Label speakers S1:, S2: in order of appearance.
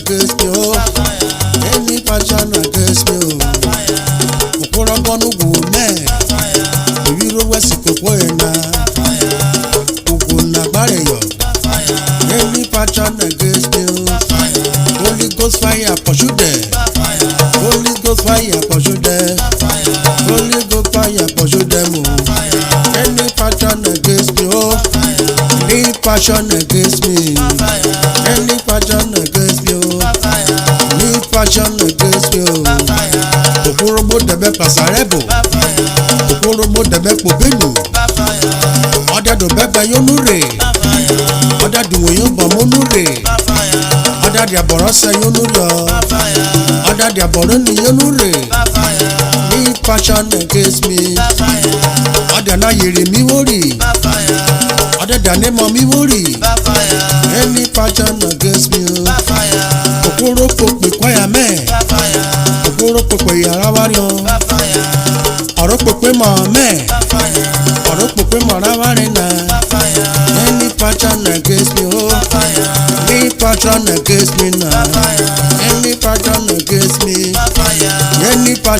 S1: against me, oh. Any passion against me, oh. Okorobonu woman, we ro wesi kokoena. Ukuna bareyo. Any passion against me, oh. Holy Ghost fire pursue them. Holy Ghost fire pursue them. Holy Ghost fire pursue them, oh. Any passion against me, oh. Any passion against me. Any passion against me, oh. Any passion against me, oh. Urhobo debe pasarebo. Urhobo debe pobenu. Oda do bebe yonure. Oda duwe yomba monure. Oda dia borose yonuro. Oda dia boroni yonure. Any passion against me. Oda na yere mi wori. Oda da name mi wori. Any passion against me. Urhobo pe kwaya me. Urhobo pe yara wario. Urhobo pe ma me. Urhobo pe mara warina. Any passion against me, oh. Any passion against me now. Any passion against me. Any passion